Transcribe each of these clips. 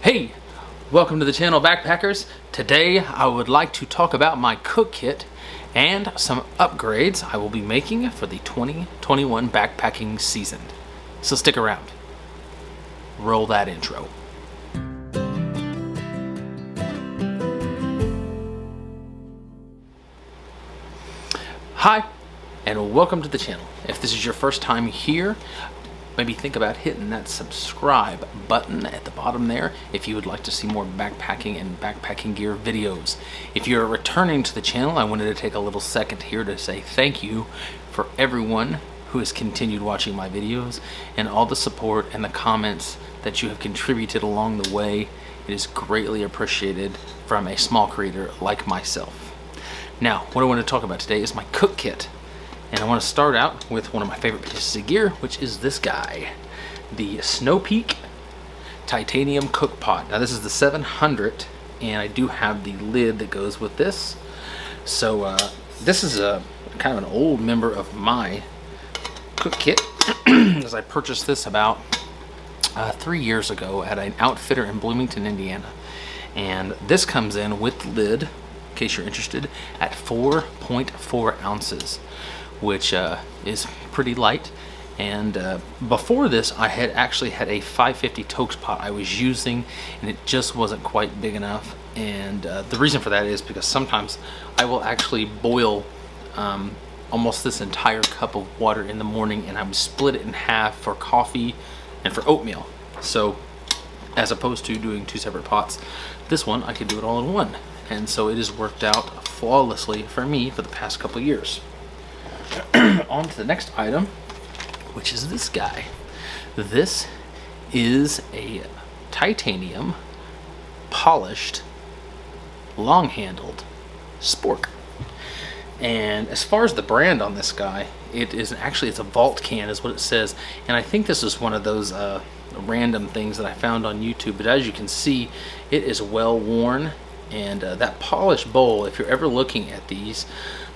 Hey, welcome to the channel, Backpackers. Today I would like to talk about my cook kit and some upgrades I will be making for the 2021 backpacking season. So stick around. Roll that intro. Hi, and welcome to the channel. If this is your first time here, maybe think about hitting that subscribe button at the bottom there if you would like to see more backpacking and backpacking gear videos. If you're returning to the channel, I wanted to take a little second here to say thank you for everyone who has continued watching my videos and all the support and the comments that you have contributed along the way. It is greatly appreciated from a small creator like myself. Now, what I want to talk about today is my cook kit. And I want to start out with one of my favorite pieces of gear, which is this guy, the Snow Peak Titanium Cook Pot. Now this is the 700, and I do have the lid that goes with this. So this is a kind of an old member of my cook kit, as I purchased this about 3 years ago at an outfitter in Bloomington, Indiana. And this comes in with the lid, in case you're interested, at 4.4 ounces. Which is pretty light. And before this, I had actually had a 550 Tokes pot I was using, and it just wasn't quite big enough. And the reason for that is because sometimes I will actually boil almost this entire cup of water in the morning, and I would split it in half for coffee and for oatmeal. So as opposed to doing two separate pots, this one I could do it all in one. And so it has worked out flawlessly for me for the past couple of years. On to the next item, which is this guy. This is a titanium polished long-handled Spork. And as far as the brand on this guy, it's a vault can is what it says. And I think this is one of those random things that I found on YouTube, but as you can see, it is well worn. And that polished bowl, if you're ever looking at these,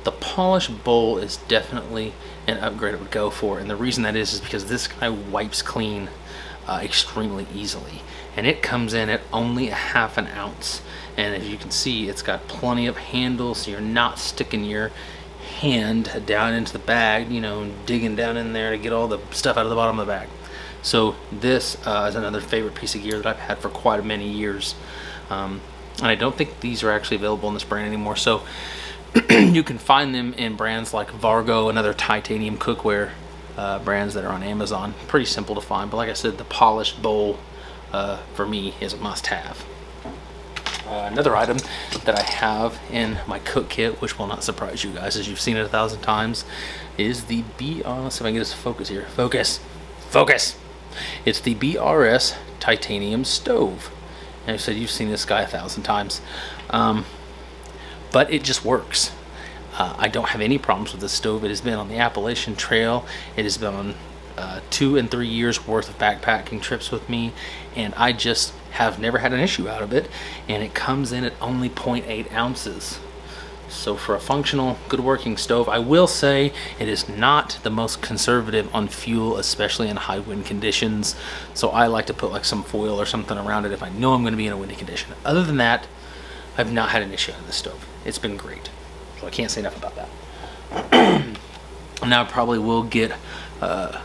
the polished bowl is definitely an upgrade I would go for. And the reason that is because this guy wipes clean extremely easily. And it comes in at only a half an ounce. And as you can see, it's got plenty of handles, so you're not sticking your hand down into the bag, you know, digging down in there to get all the stuff out of the bottom of the bag. So this is another favorite piece of gear that I've had for quite many years. And I don't think these are actually available in this brand anymore. So you can find them in brands like Vargo and other titanium cookware brands that are on Amazon. Pretty simple to find, but like I said, the polished bowl for me is a must-have. Another item that I have in my cook kit, which will not surprise you guys as you've seen it 1,000 times, is the let's see if I can get this to focus here. Focus! It's the BRS titanium stove. And I said you've seen this guy 1,000 times. But it just works. I don't have any problems with this stove. It has been on the Appalachian Trail. It has been on 2 and 3 years worth of backpacking trips with me, and I just have never had an issue out of it. And it comes in at only 0.8 ounces. So for a functional, good working stove, I will say it is not the most conservative on fuel, especially in high wind conditions. So I like to put like some foil or something around it if I know I'm going to be in a windy condition. Other than that, I've not had an issue on this stove. It's been great. So I can't say enough about that. Now I probably will get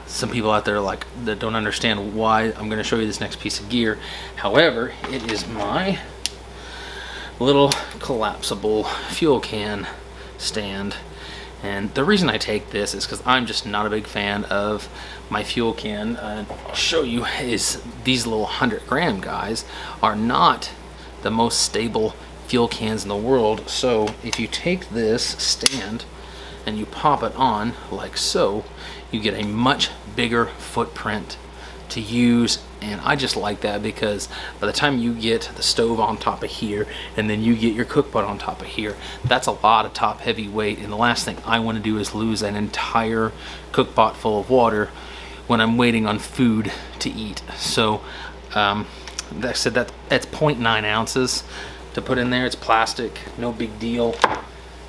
some people out there like that don't understand why I'm going to show you this next piece of gear. However, it is my little collapsible fuel can stand. And the reason I take this is because I'm just not a big fan of my fuel can. I'll show you is these little 100-gram guys are not the most stable fuel cans in the world. So if you take this stand and you pop it on like so, you get a much bigger footprint to use. And I just like that because by the time you get the stove on top of here and then you get your cook pot on top of here, that's a lot of top heavy weight, and the last thing I want to do is lose an entire cook pot full of water when I'm waiting on food to eat. So like I said, that's 0.9 ounces to put in there. It's plastic, no big deal.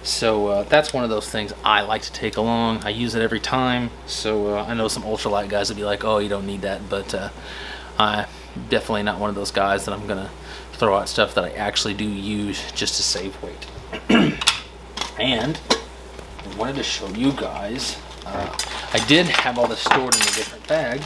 So that's one of those things I like to take along. I use it every time. So I know some ultralight guys would be like, oh, you don't need that, but definitely not one of those guys that I'm gonna throw out stuff that I actually do use just to save weight. And I wanted to show you guys, I did have all this stored in a different bag,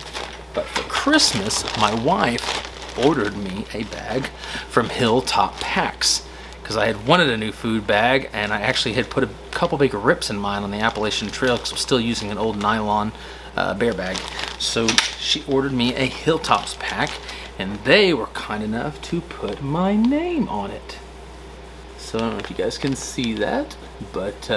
but for Christmas my wife ordered me a bag from Hilltop Packs, because I had wanted a new food bag, and I actually had put a couple big rips in mine on the Appalachian Trail because I was still using an old nylon bear bag. So she ordered me a Hilltops pack, and they were kind enough to put my name on it. So I don't know if you guys can see that, but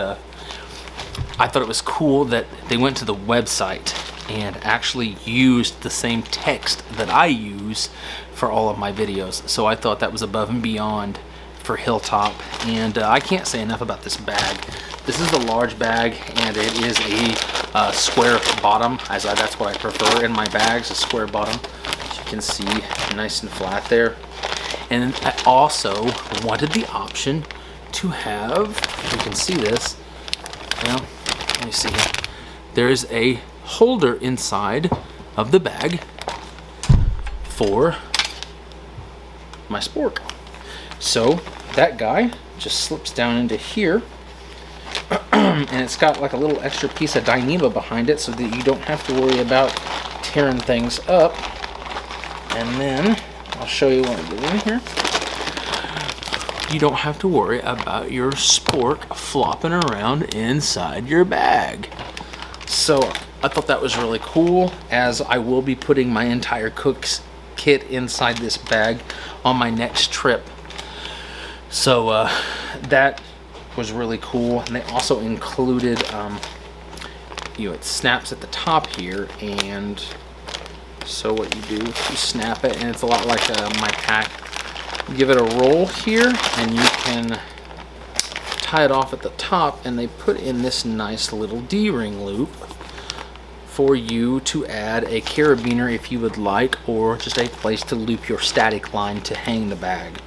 I thought it was cool that they went to the website and actually used the same text that I use for all of my videos. So I thought that was above and beyond for Hilltop, and I can't say enough about this bag. This is the large bag, and it is a square bottom, as that's what I prefer in my bags, a square bottom. As you can see, nice and flat there. And I also wanted the option to have, you can see this, well, let me see here. There is a holder inside of the bag for my Spork. So that guy just slips down into here, and it's got like a little extra piece of Dyneema behind it so that you don't have to worry about tearing things up. And then I'll show you when I get in here. You don't have to worry about your Spork flopping around inside your bag. So I thought that was really cool, as I will be putting my entire cook's kit inside this bag on my next trip. So that was really cool. And they also included, it snaps at the top here, and so what you do, you snap it, and it's a lot like my pack. You give it a roll here, and you can tie it off at the top, and they put in this nice little D-ring loop for you to add a carabiner if you would like, or just a place to loop your static line to hang the bag.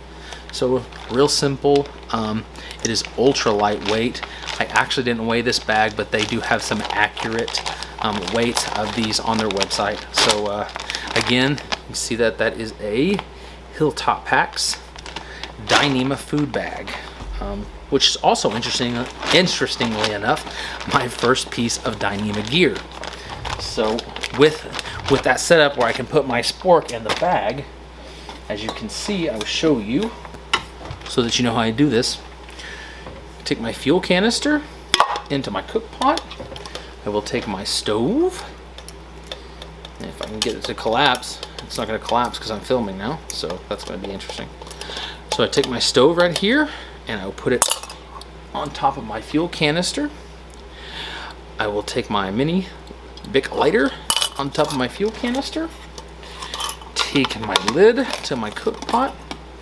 So real simple. It is ultra lightweight. I actually didn't weigh this bag, but they do have some accurate weights of these on their website. So again, you see that that is a Hilltop Packs Dyneema food bag, which is also interestingly enough, my first piece of Dyneema gear. So with that setup where I can put my Spork in the bag, as you can see, I will show you so that you know how I do this. I take my fuel canister into my cook pot. I will take my stove, and if I can get it to collapse, it's not going to collapse because I'm filming now, so that's going to be interesting. So I take my stove right here, and I will put it on top of my fuel canister. I will take my mini Bic lighter on top of my fuel canister, take my lid to my cook pot,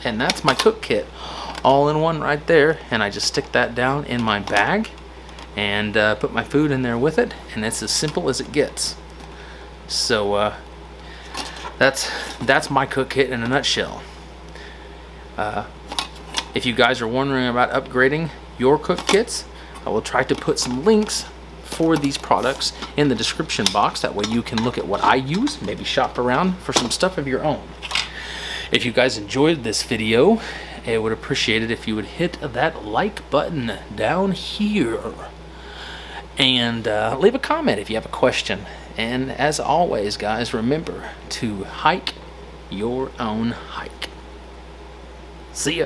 and that's my cook kit all in one right there. And I just stick that down in my bag and put my food in there with it, and it's as simple as it gets. So that's my cook kit in a nutshell. If you guys are wondering about upgrading your cook kits, I will try to put some links for these products in the description box. That way you can look at what I use, maybe shop around for some stuff of your own. If you guys enjoyed this video, I would appreciate it if you would hit that like button down here, and leave a comment if you have a question. And as always, guys, remember to hike your own hike. See ya.